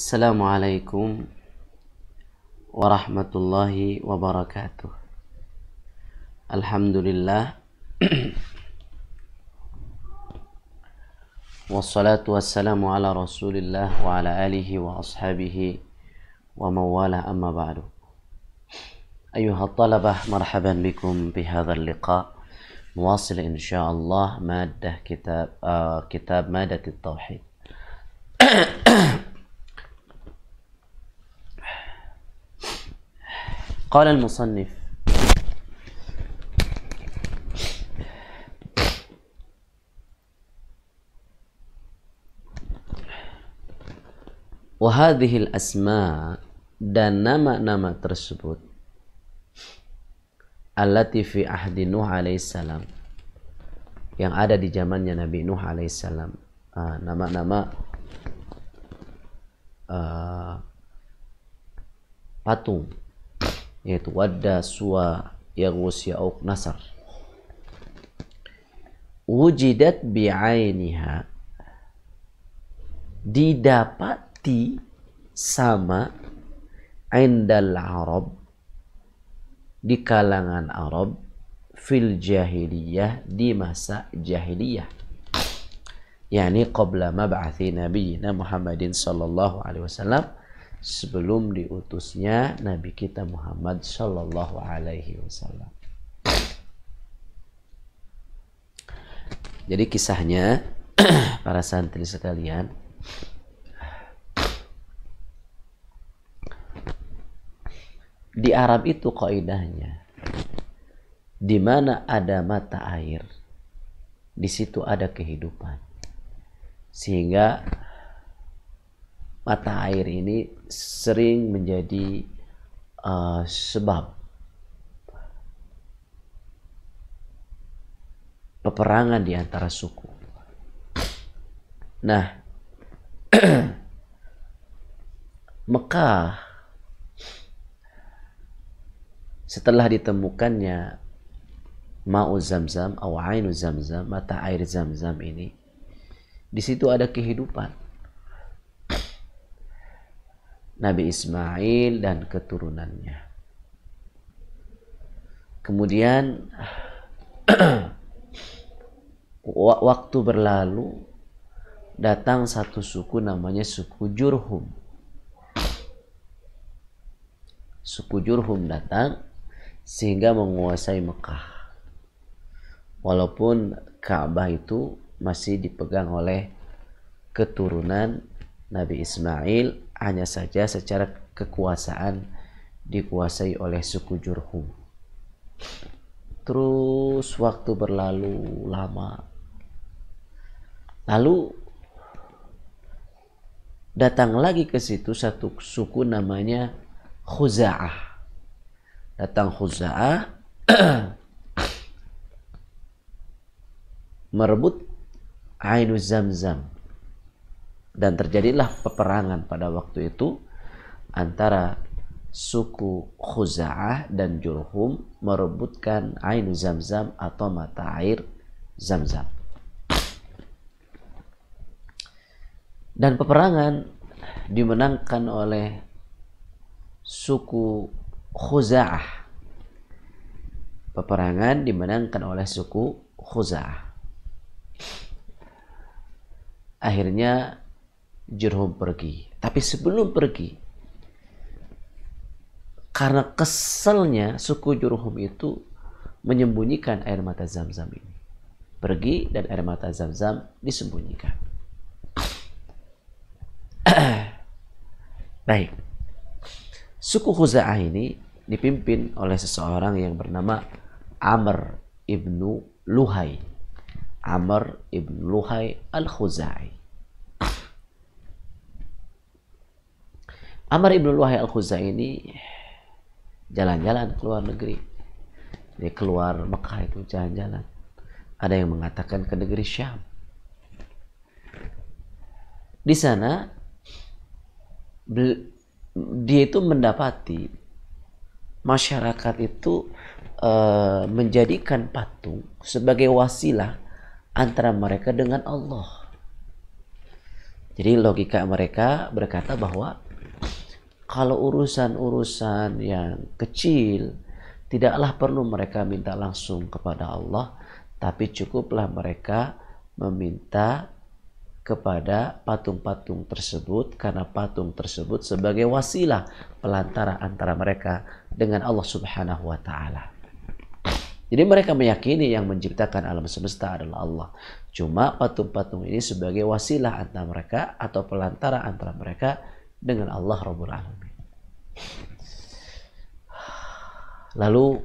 Assalamualaikum warahmatullahi wabarakatuh. Alhamdulillah. Wassalatu wassalamu ala rasulillah wa ala alihi wa ashabihi wa mawala amma ba'du. Ayuha talabah, marhaban bikum bihadha al-liqa. Muwasil insyaallah maddah kitab Madat at-Tauhid. قال المصنف وهذه الأسماء dan nama-nama tersebut allati fi ahdi Nuh alaihissalam, yang ada di zamannya Nabi Nuh alaihissalam, nama-nama patung, yaitu Wadda, Suwa, Yaghus, Ya'uq, Nasr. Wujidat bi'ainiha, didapati sama indal Arab, di kalangan Arab, fil jahiliyah, di masa jahiliyah, yakni qabla mab'athi nabiyina Muhammadin sallallahu alaihi wasallam, sebelum diutusnya Nabi kita Muhammad sallallahu alaihi wasallam. Jadi kisahnya para santri sekalian, di Arab itu kaidahnya, di mana ada mata air, di situ ada kehidupan. Sehingga mata air ini sering menjadi sebab peperangan di antara suku. Nah, Mekah setelah ditemukannya Ma'u Zamzam atau Ainu Zamzam, mata air Zamzam ini, di situ ada kehidupan. Nabi Ismail dan keturunannya. Kemudian waktu berlalu, datang satu suku namanya suku Jurhum. Suku Jurhum datang sehingga menguasai Mekah. Walaupun Ka'bah itu masih dipegang oleh keturunan Nabi Ismail, hanya saja secara kekuasaan dikuasai oleh suku Jurhum. Terus waktu berlalu lama. Lalu datang lagi ke situ satu suku namanya Khuza'ah. Datang Khuza'ah merebut Ainu Zamzam. Dan terjadilah peperangan pada waktu itu antara suku Khuza'ah dan Jurhum merebutkan Ainu Zamzam atau mata air Zamzam. Dan peperangan dimenangkan oleh suku Khuza'ah. Peperangan dimenangkan oleh suku Khuza'ah. Akhirnya Jurhum pergi. Tapi sebelum pergi, karena keselnya suku Jurhum itu menyembunyikan air mata Zamzam ini. Pergi dan air mata Zamzam disembunyikan. Baik. Suku Khuza'ah ini dipimpin oleh seseorang yang bernama Amr ibnu Luhai. Amr ibnu Luhai al-Khuza'i. Amr ibnu Luhai al-Khuza'i ini jalan-jalan ke luar negeri. Dia keluar Mekah itu jalan-jalan. Ada yang mengatakan ke negeri Syam. Di sana dia itu mendapati masyarakat itu menjadikan patung sebagai wasilah antara mereka dengan Allah. Jadi logika mereka berkata bahwa kalau urusan-urusan yang kecil, tidaklah perlu mereka minta langsung kepada Allah, tapi cukuplah mereka meminta kepada patung-patung tersebut, karena patung tersebut sebagai wasilah pelantara antara mereka dengan Allah Subhanahu wa Ta'ala. Jadi mereka meyakini yang menciptakan alam semesta adalah Allah. Cuma patung-patung ini sebagai wasilah antara mereka atau pelantara antara mereka dengan Allah Rabbul Alamin. Lalu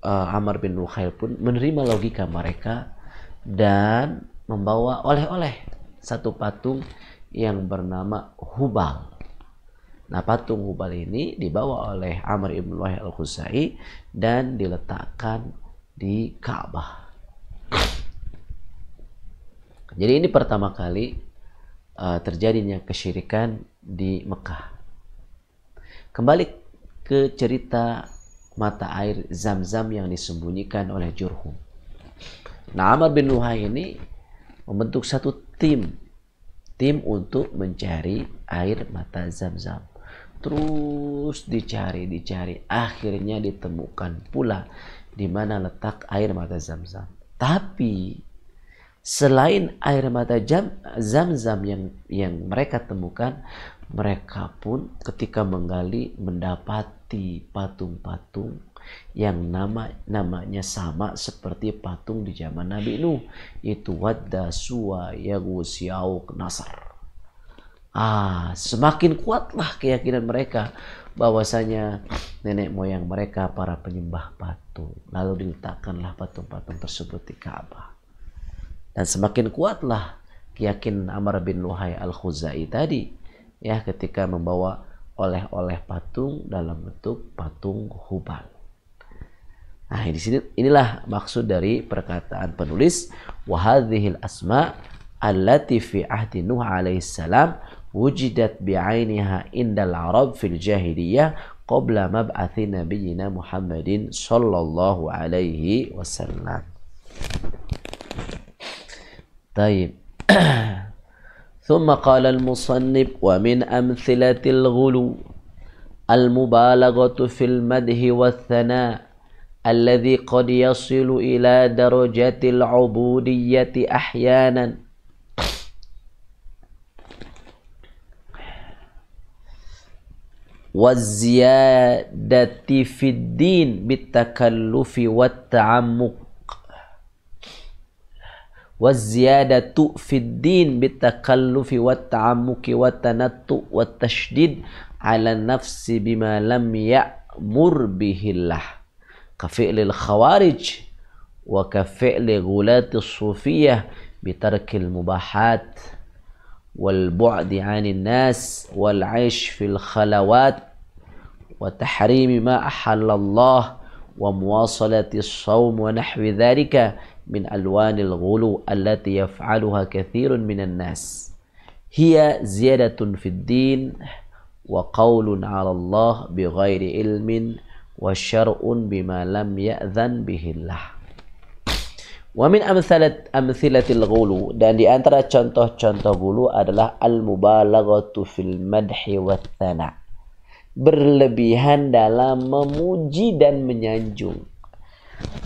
Amr bin Luhail pun menerima logika mereka dan membawa oleh-oleh satu patung yang bernama Hubal. Nah, patung Hubal ini dibawa oleh Amr ibn Luhail al-Khuzai dan diletakkan di Ka'bah. Jadi ini pertama kali terjadinya kesyirikan di Mekah. Kembali ke cerita mata air Zam-Zam yang disembunyikan oleh Jurhum. Nah, Amr bin Luhail ini membentuk satu tim untuk mencari air mata Zam-Zam. Terus dicari, akhirnya ditemukan pula di mana letak air mata Zam-Zam. Tapi selain air mata Zam-Zam yang mereka temukan, mereka pun ketika menggali mendapati patung-patung yang namanya sama seperti patung di zaman Nabi Nuh, itu Wadda, Suwa, Yaghus, Ya'uq, Nasr. Semakin kuatlah keyakinan mereka bahwasanya nenek moyang mereka para penyembah patung. Lalu diletakkanlah patung-patung tersebut di Ka'bah. Dan semakin kuatlah keyakinan Amr bin Luhail al-Khuzai tadi, ya, ketika membawa oleh-oleh patung dalam bentuk patung Hubal. Nah, inilah maksud dari perkataan penulis, wa hadhil asma allati fi ahdi Nuh alaihi salam wujidat bi'ainiha indal Arab fil jahiliyah qabla mab'athi nabiyyina Muhammadin sallallahu alaihi wasallam. Taib. ثم قال المصنف ومن أمثلة الغلو المبالغة في المدح والثناء الذي قد يصل إلى درجة العبودية أحيانا والزيادة في الدين بالتكلف والتعمق والزيادة في الدين بالتكلف والتعمق والتنطع والتشديد على النفس بما لم يأمر به الله كفعل الخوارج وكفعل غلاة الصوفية بترك المباحات والبعد عن الناس والعيش في الخلوات وتحريم ما أحل الله ومواصلة الصوم ونحو ذلك من ألوان الغلو التي يفعلها كثير من الناس هي زيادة في الدين وقول على الله بغير علم وشرع بما لم يأذن به الله. Wa min amthilatil ghulu, dan di antara contoh-contoh ghulu adalah al-mubalaghatu fil madhi wath thana, berlebihan dalam memuji dan menyanjung.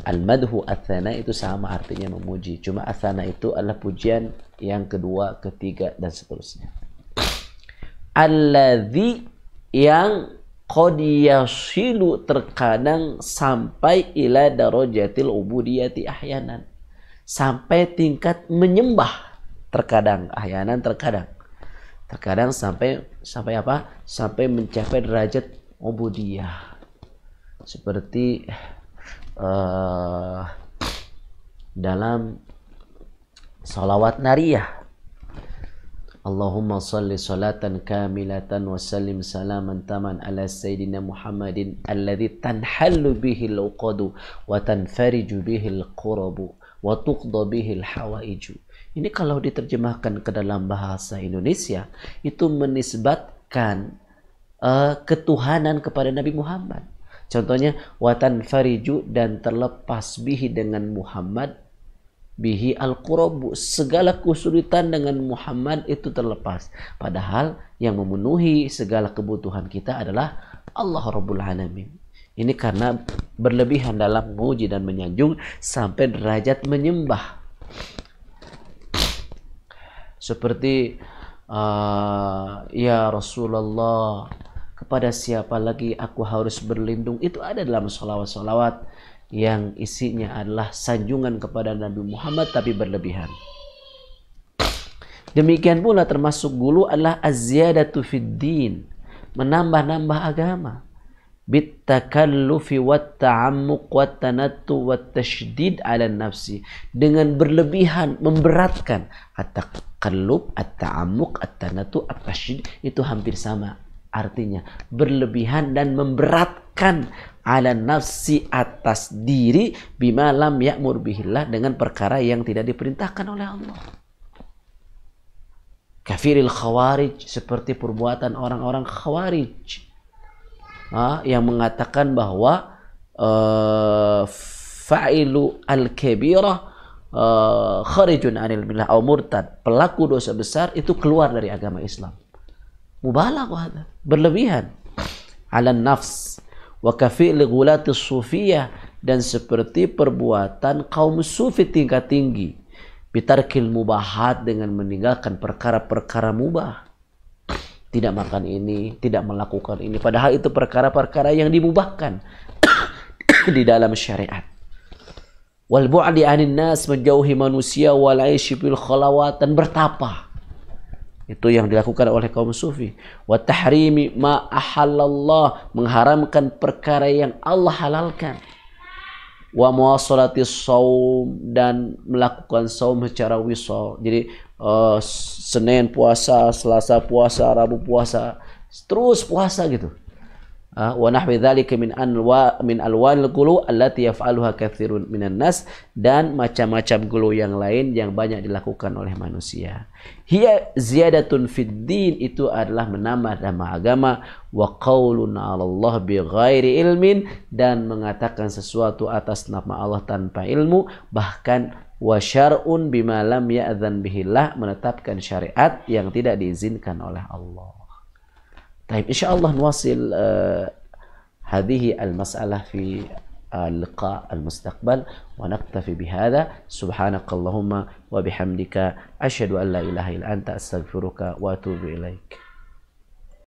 Al-madhu ath-thana itu sama artinya memuji, cuma ath-thana itu adalah pujian yang kedua, ketiga dan seterusnya. Alladzi, yang qad yasilu, terkadang sampai ila darajatil ubudiyati ahyanan, sampai tingkat menyembah, terkadang ahyanan, terkadang sampai apa? Sampai mencapai derajat ubudiyah. Seperti dalam salawat nariyah, Allahumma salli salatan kamilatan wa sallim salaman taman ala sayyidina Muhammadin alladhi tanhallu bihi al-uqadu wa tanfariju bihi al-qurabu wa tuqda bihi al-hawaiju. Ini kalau diterjemahkan ke dalam bahasa Indonesia, itu menisbatkan ketuhanan kepada Nabi Muhammad. Contohnya, wa tanfariju, dan terlepas bihi dengan Muhammad bihi al-qurab, segala kesulitan dengan Muhammad itu terlepas. Padahal yang memenuhi segala kebutuhan kita adalah Allah Rabbul Alamin. Ini karena berlebihan dalam memuji dan menyanjung sampai derajat menyembah. Seperti ya Rasulullah, kepada siapa lagi aku harus berlindung? Itu ada dalam salawat-salawat yang isinya adalah sanjungan kepada Nabi Muhammad tapi berlebihan. Demikian pula termasuk gulu adalah az-ziyadatu fid din, menambah-nambah agama. Bitakallufi wat ta'ammuq wat tanattu wat tasydid 'ala nafsi, dengan berlebihan, memberatkan. At-takallub, at-ta'ammuq, at-tanattu, at-tasydid itu hampir sama artinya, berlebihan dan memberatkan 'ala nafsi, atas diri, bima lam ya'mur bihillah, dengan perkara yang tidak diperintahkan oleh Allah. Kafiril khawarij, seperti perbuatan orang-orang khawarij yang mengatakan bahwa fa'ilu al-kabirah kharijun anil millah au murtad, pelaku dosa besar itu keluar dari agama Islam. Mubalaghah, berlebihan. 'Ala nafs wa kafil ghulati sufiyah, dan seperti perbuatan kaum sufi tingkat tinggi, bitarkil mubahat, dengan meninggalkan perkara-perkara mubah. Tidak makan ini, tidak melakukan ini, padahal itu perkara-perkara yang dimubahkan di dalam syariat. Wal bu'di 'anin nas, menjauhi manusia, wal 'aishi bil khalawat, dan bertapa. Itu yang dilakukan oleh kaum sufi. Wa tahrimi ma ahallallah, mengharamkan perkara yang Allah halalkan. Wa muwasalatis shaum, dan melakukan saum secara wisal. Jadi Senin puasa, Selasa puasa, Rabu puasa, terus puasa gitu. Wa nahwi dzalika min alwanil qulu allati yaf'aluha katsirun minan nas, dan macam-macam gulu yang lain yang banyak dilakukan oleh manusia. Hiya ziyadatun fid din, itu adalah menambah-nambah agama. Wa qaulun 'ala Allah bighairi ilmin, dan mengatakan sesuatu atas nama Allah tanpa ilmu. Bahkan wa syar'un bima lam ya'dzan bihillah, menetapkan syariat yang tidak diizinkan oleh Allah. Baik, insyaallah nuwasil hadhihi al-mas'alah fi اللقاء المستقبل ونكتفي بهذا. سبحانك اللهم وبحمدك أشهد أن لا إله إلا أنت أستغفرك وأتوب إليك.